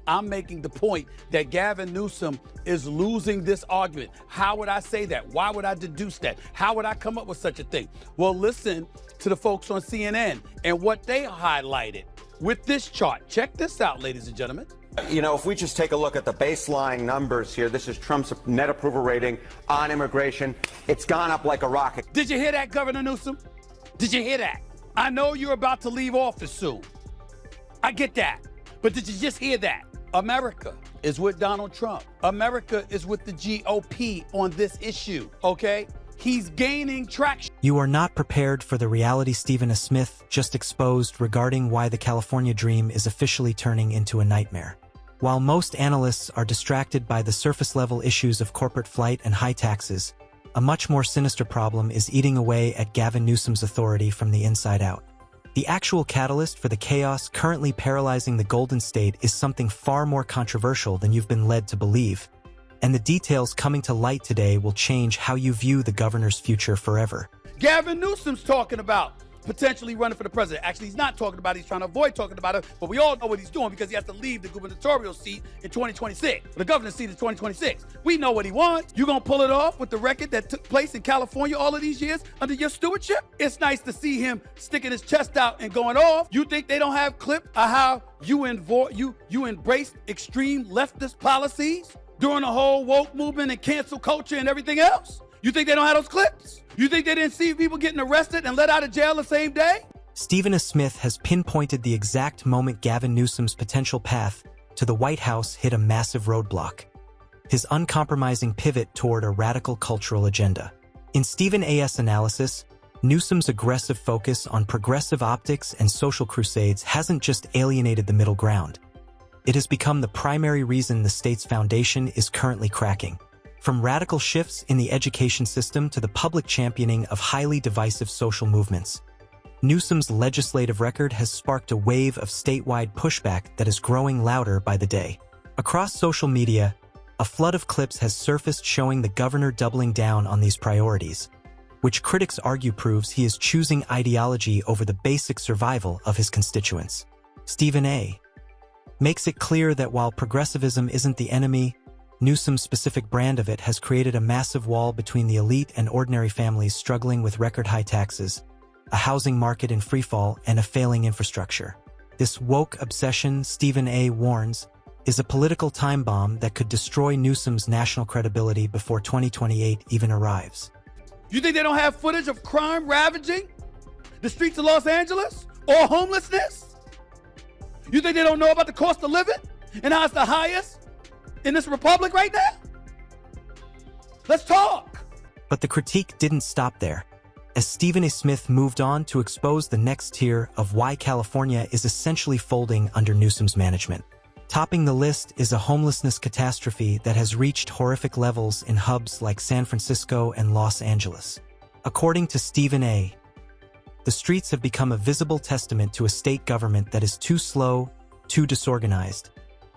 I'm making the point that Gavin Newsom is losing this argument. How would I say that? Why would I deduce that? How would I come up with such a thing? Well, listen to the folks on CNN and what they highlighted with this chart. Check this out, ladies and gentlemen. You know, if we just take a look at the baseline numbers here, this is Trump's net approval rating on immigration. It's gone up like a rocket. Did you hear that, Governor Newsom? Did you hear that? I know you're about to leave office soon. I get that. But did you just hear that? America is with Donald Trump. America is with the GOP on this issue, okay? He's gaining traction. You are not prepared for the reality Stephen A. Smith just exposed regarding why the California dream is officially turning into a nightmare. While most analysts are distracted by the surface-level issues of corporate flight and high taxes, a much more sinister problem is eating away at Gavin Newsom's authority from the inside out. The actual catalyst for the chaos currently paralyzing the Golden State is something far more controversial than you've been led to believe, and the details coming to light today will change how you view the governor's future forever. Gavin Newsom's talking about potentially running for the president. Actually, he's not talking about it. He's trying to avoid talking about it, but we all know what he's doing because he has to leave the gubernatorial seat in 2026. The governor's seat is 2026. We know what he wants. You gonna pull it off with the record that took place in California all of these years under your stewardship? It's nice to see him sticking his chest out and going off. You think they don't have clip of how you embraced extreme leftist policies during the whole woke movement and cancel culture and everything else? You think they don't have those clips? You think they didn't see people getting arrested and let out of jail the same day? Stephen A. Smith has pinpointed the exact moment Gavin Newsom's potential path to the White House hit a massive roadblock: his uncompromising pivot toward a radical cultural agenda. In Stephen A.'s analysis, Newsom's aggressive focus on progressive optics and social crusades hasn't just alienated the middle ground. It has become the primary reason the state's foundation is currently cracking. From radical shifts in the education system to the public championing of highly divisive social movements, Newsom's legislative record has sparked a wave of statewide pushback that is growing louder by the day. Across social media, a flood of clips has surfaced showing the governor doubling down on these priorities, which critics argue proves he is choosing ideology over the basic survival of his constituents. Stephen A. makes it clear that while progressivism isn't the enemy, Newsom's specific brand of it has created a massive wall between the elite and ordinary families struggling with record-high taxes, a housing market in freefall, and a failing infrastructure. This woke obsession, Stephen A. warns, is a political time bomb that could destroy Newsom's national credibility before 2028 even arrives. You think they don't have footage of crime ravaging the streets of Los Angeles or homelessness? You think they don't know about the cost of living and how it's the highest in this republic right now? Let's talk. But the critique didn't stop there, as Stephen A. Smith moved on to expose the next tier of why California is essentially folding under Newsom's management. Topping the list is a homelessness catastrophe that has reached horrific levels in hubs like San Francisco and Los Angeles. According to Stephen A., the streets have become a visible testament to a state government that is too slow, too disorganized,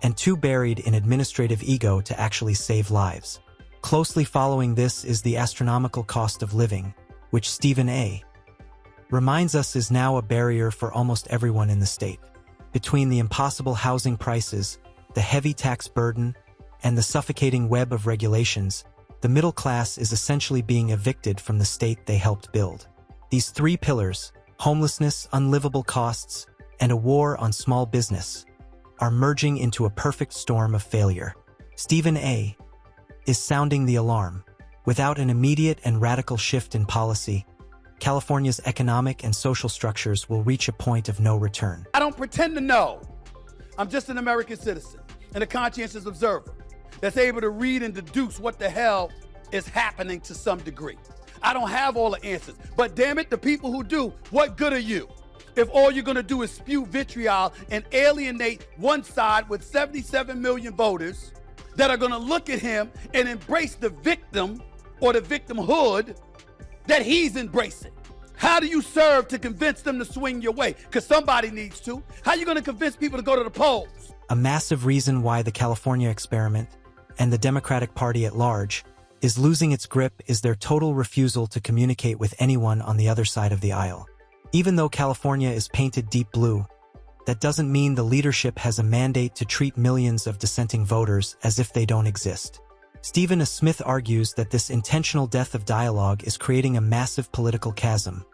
and too buried in administrative ego to actually save lives. Closely following this is the astronomical cost of living, which Stephen A. reminds us is now a barrier for almost everyone in the state. Between the impossible housing prices, the heavy tax burden, and the suffocating web of regulations, the middle class is essentially being evicted from the state they helped build. These three pillars, homelessness, unlivable costs, and a war on small business, are merging into a perfect storm of failure. Stephen A. is sounding the alarm. Without an immediate and radical shift in policy, California's economic and social structures will reach a point of no return. I don't pretend to know. I'm just an American citizen and a conscientious observer that's able to read and deduce what the hell is happening to some degree. I don't have all the answers, but damn it, the people who do, what good are you if all you're gonna do is spew vitriol and alienate one side with 77 million voters that are gonna look at him and embrace the victim or the victimhood that he's embracing? How do you serve to convince them to swing your way? Because somebody needs to. How are you gonna convince people to go to the polls? A massive reason why the California experiment and the Democratic Party at large is losing its grip is their total refusal to communicate with anyone on the other side of the aisle. Even though California is painted deep blue, that doesn't mean the leadership has a mandate to treat millions of dissenting voters as if they don't exist. Stephen A. Smith argues that this intentional death of dialogue is creating a massive political chasm,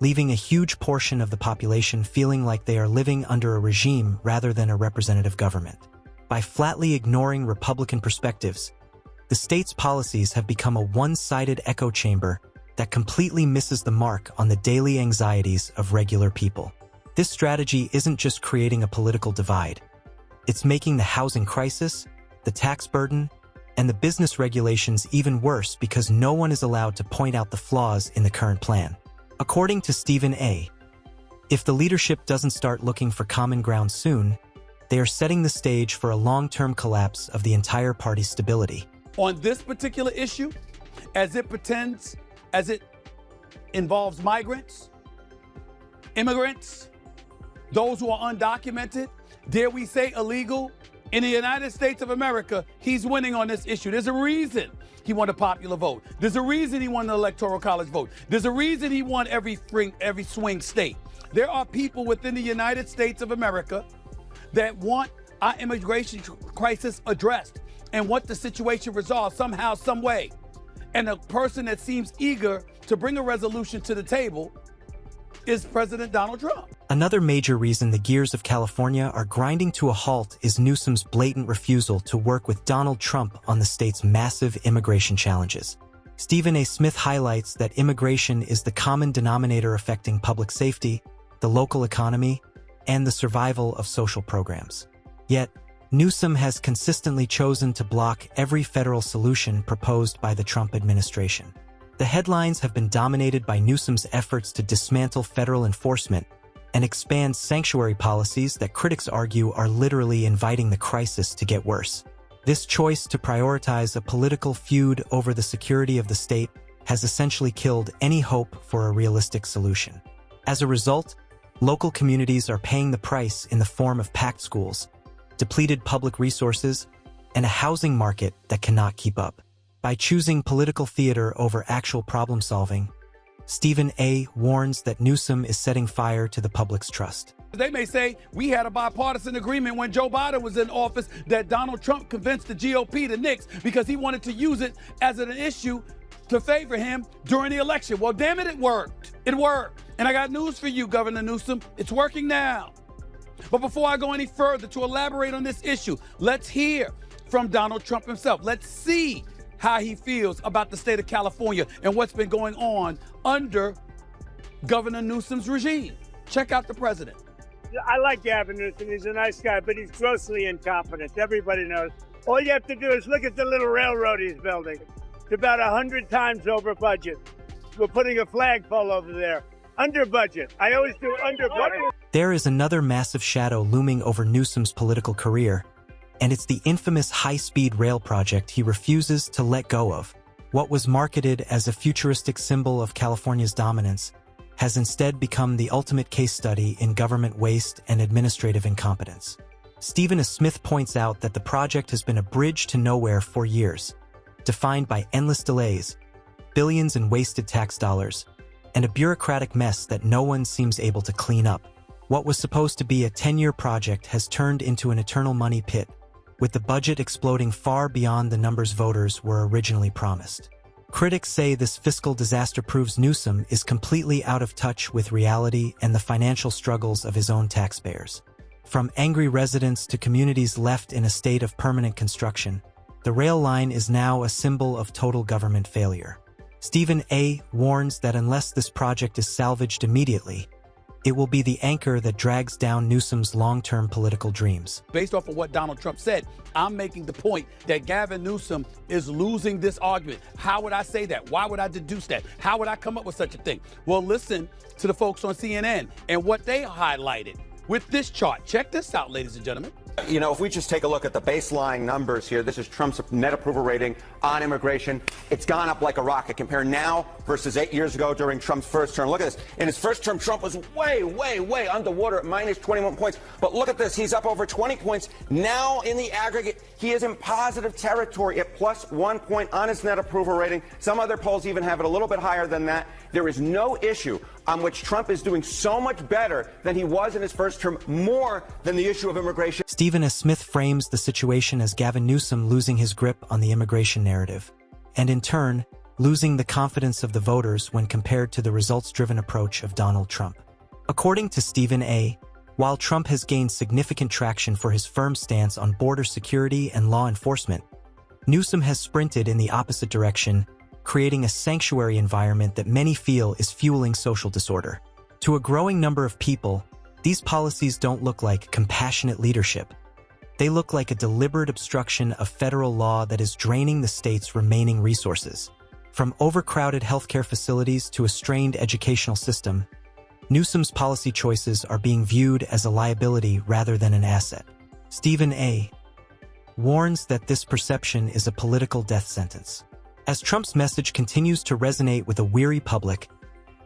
leaving a huge portion of the population feeling like they are living under a regime rather than a representative government. By flatly ignoring Republican perspectives, the state's policies have become a one-sided echo chamber that completely misses the mark on the daily anxieties of regular people. This strategy isn't just creating a political divide. It's making the housing crisis, the tax burden, and the business regulations even worse because no one is allowed to point out the flaws in the current plan. According to Stephen A., if the leadership doesn't start looking for common ground soon, they are setting the stage for a long-term collapse of the entire party's stability. On this particular issue, as it involves migrants, immigrants, those who are undocumented, dare we say illegal, in the United States of America, he's winning on this issue. There's a reason he won a popular vote. There's a reason he won the Electoral College vote. There's a reason he won every swing state. There are people within the United States of America that want our immigration crisis addressed and want the situation resolved somehow, some way. And the person that seems eager to bring a resolution to the table is President Donald Trump. Another major reason the gears of California are grinding to a halt is Newsom's blatant refusal to work with Donald Trump on the state's massive immigration challenges. Stephen A. Smith highlights that immigration is the common denominator affecting public safety, the local economy, and the survival of social programs. Yet, Newsom has consistently chosen to block every federal solution proposed by the Trump administration. The headlines have been dominated by Newsom's efforts to dismantle federal enforcement and expand sanctuary policies that critics argue are literally inviting the crisis to get worse. This choice to prioritize a political feud over the security of the state has essentially killed any hope for a realistic solution. As a result, local communities are paying the price in the form of packed schools, depleted public resources, and a housing market that cannot keep up. By choosing political theater over actual problem solving, Stephen A. warns that Newsom is setting fire to the public's trust. They may say we had a bipartisan agreement when Joe Biden was in office that Donald Trump convinced the GOP to nix because he wanted to use it as an issue to favor him during the election. Well, damn it, it worked. It worked. And I got news for you, Governor Newsom. It's working now. But before I go any further to elaborate on this issue, let's hear from Donald Trump himself. Let's see how he feels about the state of California and what's been going on under Governor Newsom's regime. Check out the president. I like Gavin Newsom. He's a nice guy, but he's grossly incompetent. Everybody knows. All you have to do is look at the little railroad he's building. It's about 100 times over budget. We're putting a flagpole over there. Under budget. I always do under budget. There is another massive shadow looming over Newsom's political career, and it's the infamous high-speed rail project he refuses to let go of. What was marketed as a futuristic symbol of California's dominance has instead become the ultimate case study in government waste and administrative incompetence. Stephen A. Smith points out that the project has been a bridge to nowhere for years, defined by endless delays, billions in wasted tax dollars, and a bureaucratic mess that no one seems able to clean up. What was supposed to be a 10-year project has turned into an eternal money pit, with the budget exploding far beyond the numbers voters were originally promised. Critics say this fiscal disaster proves Newsom is completely out of touch with reality and the financial struggles of his own taxpayers. From angry residents to communities left in a state of permanent construction, the rail line is now a symbol of total government failure. Stephen A. warns that unless this project is salvaged immediately, it will be the anchor that drags down Newsom's long-term political dreams. Based off of what Donald Trump said, I'm making the point that Gavin Newsom is losing this argument. How would I say that? Why would I deduce that? How would I come up with such a thing? Well, listen to the folks on CNN and what they highlighted with this chart. Check this out, ladies and gentlemen. You know, if we just take a look at the baseline numbers here, this is Trump's net approval rating on immigration. It's gone up like a rocket. Compare now versus 8 years ago during Trump's first term. Look at this. In his first term, Trump was way underwater at minus 21 points. But look at this. He's up over 20 points. Now, in the aggregate, he is in positive territory at plus 1 point on his net approval rating. Some other polls even have it a little bit higher than that. There is no issue on which Trump is doing so much better than he was in his first term, more than the issue of immigration. Stephen S. Smith frames the situation as Gavin Newsom losing his grip on the immigration narrative, and in turn, losing the confidence of the voters when compared to the results-driven approach of Donald Trump. According to Stephen A., while Trump has gained significant traction for his firm stance on border security and law enforcement, Newsom has sprinted in the opposite direction, creating a sanctuary environment that many feel is fueling social disorder. To a growing number of people, these policies don't look like compassionate leadership. They look like a deliberate obstruction of federal law that is draining the state's remaining resources. From overcrowded healthcare facilities to a strained educational system, Newsom's policy choices are being viewed as a liability rather than an asset. Stephen A. warns that this perception is a political death sentence. As Trump's message continues to resonate with a weary public,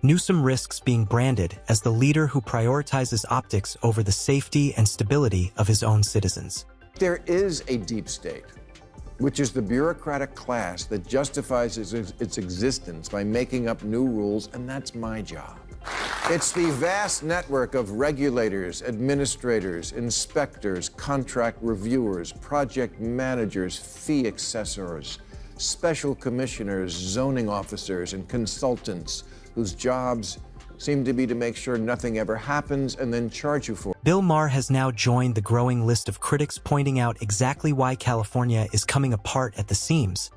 Newsom risks being branded as the leader who prioritizes optics over the safety and stability of his own citizens. There is a deep state, which is the bureaucratic class that justifies its existence by making up new rules, and that's my job. It's the vast network of regulators, administrators, inspectors, contract reviewers, project managers, fee assessors, special commissioners, zoning officers, and consultants whose jobs seem to be to make sure nothing ever happens and then charge you for it. Bill Maher has now joined the growing list of critics pointing out exactly why California is coming apart at the seams,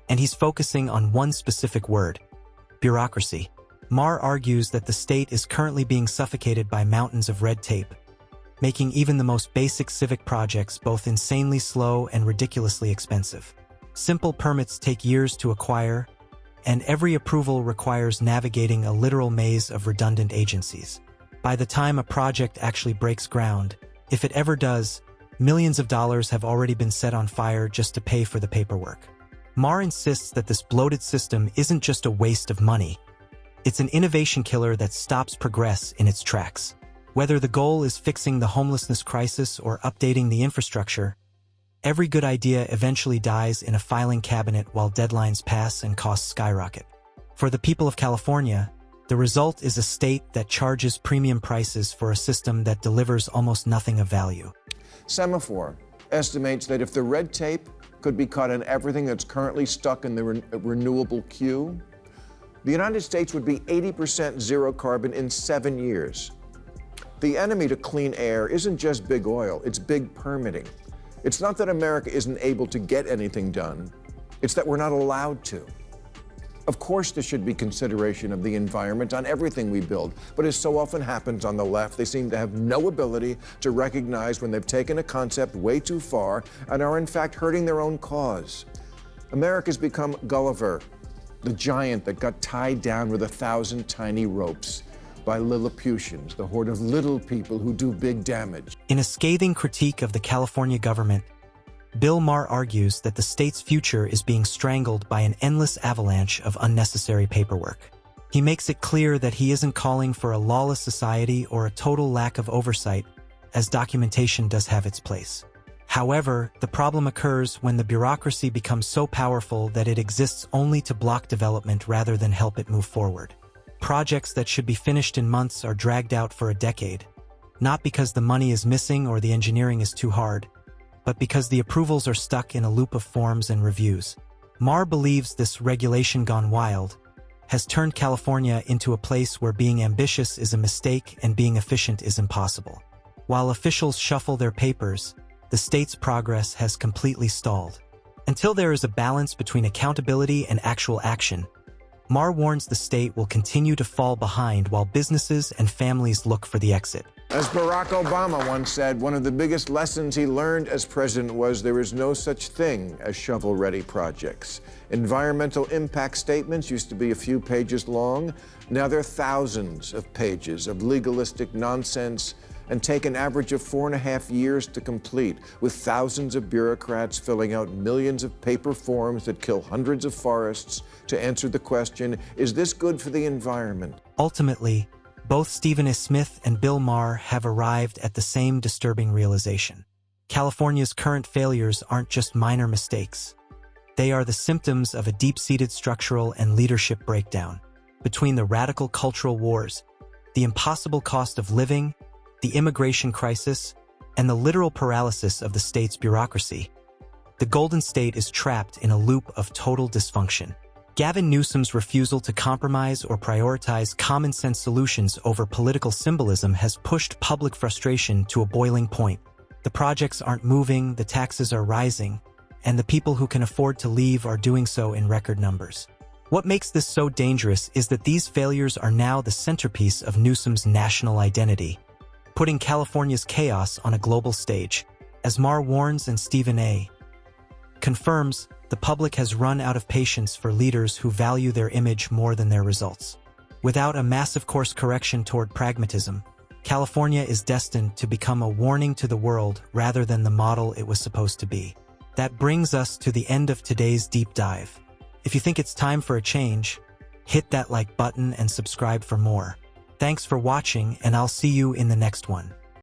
and he's focusing on one specific word: bureaucracy. Maher argues that the state is currently being suffocated by mountains of red tape, making even the most basic civic projects both insanely slow and ridiculously expensive. Simple permits take years to acquire, and every approval requires navigating a literal maze of redundant agencies. By the time a project actually breaks ground, if it ever does, millions of dollars have already been set on fire just to pay for the paperwork. Maher insists that this bloated system isn't just a waste of money. It's an innovation killer that stops progress in its tracks. Whether the goal is fixing the homelessness crisis or updating the infrastructure, every good idea eventually dies in a filing cabinet while deadlines pass and costs skyrocket. For the people of California, the result is a state that charges premium prices for a system that delivers almost nothing of value. Semaphore estimates that if the red tape could be cut in everything that's currently stuck in the renewable queue, the United States would be 80% zero carbon in 7 years. The enemy to clean air isn't just big oil, it's big permitting. It's not that America isn't able to get anything done, it's that we're not allowed to. Of course, there should be consideration of the environment on everything we build, but as so often happens on the left, they seem to have no ability to recognize when they've taken a concept way too far and are in fact hurting their own cause. America's become Gulliver, the giant that got tied down with 1,000 tiny ropes by Lilliputians, the horde of little people who do big damage. In a scathing critique of the California government, Bill Maher argues that the state's future is being strangled by an endless avalanche of unnecessary paperwork. He makes it clear that he isn't calling for a lawless society or a total lack of oversight, as documentation does have its place. However, the problem occurs when the bureaucracy becomes so powerful that it exists only to block development rather than help it move forward. Projects that should be finished in months are dragged out for a decade, not because the money is missing or the engineering is too hard, but because the approvals are stuck in a loop of forms and reviews. Maher believes this regulation gone wild has turned California into a place where being ambitious is a mistake and being efficient is impossible. While officials shuffle their papers, the state's progress has completely stalled. Until there is a balance between accountability and actual action, Maher warns the state will continue to fall behind while businesses and families look for the exit. As Barack Obama once said, one of the biggest lessons he learned as president was there is no such thing as shovel-ready projects. Environmental impact statements used to be a few pages long. Now they're thousands of pages of legalistic nonsense and take an average of 4.5 years to complete, with thousands of bureaucrats filling out millions of paper forms that kill hundreds of forests to answer the question, is this good for the environment? Ultimately, both Stephen S. Smith and Bill Maher have arrived at the same disturbing realization. California's current failures aren't just minor mistakes. They are the symptoms of a deep-seated structural and leadership breakdown. Between the radical cultural wars, the impossible cost of living, the immigration crisis, and the literal paralysis of the state's bureaucracy. The Golden State is trapped in a loop of total dysfunction. Gavin Newsom's refusal to compromise or prioritize common-sense solutions over political symbolism has pushed public frustration to a boiling point. The projects aren't moving, the taxes are rising, and the people who can afford to leave are doing so in record numbers. What makes this so dangerous is that these failures are now the centerpiece of Newsom's national identity, putting California's chaos on a global stage. As Maher warns and Stephen A. confirms, the public has run out of patience for leaders who value their image more than their results. Without a massive course correction toward pragmatism, California is destined to become a warning to the world rather than the model it was supposed to be. That brings us to the end of today's deep dive. If you think it's time for a change, hit that like button and subscribe for more. Thanks for watching, and I'll see you in the next one.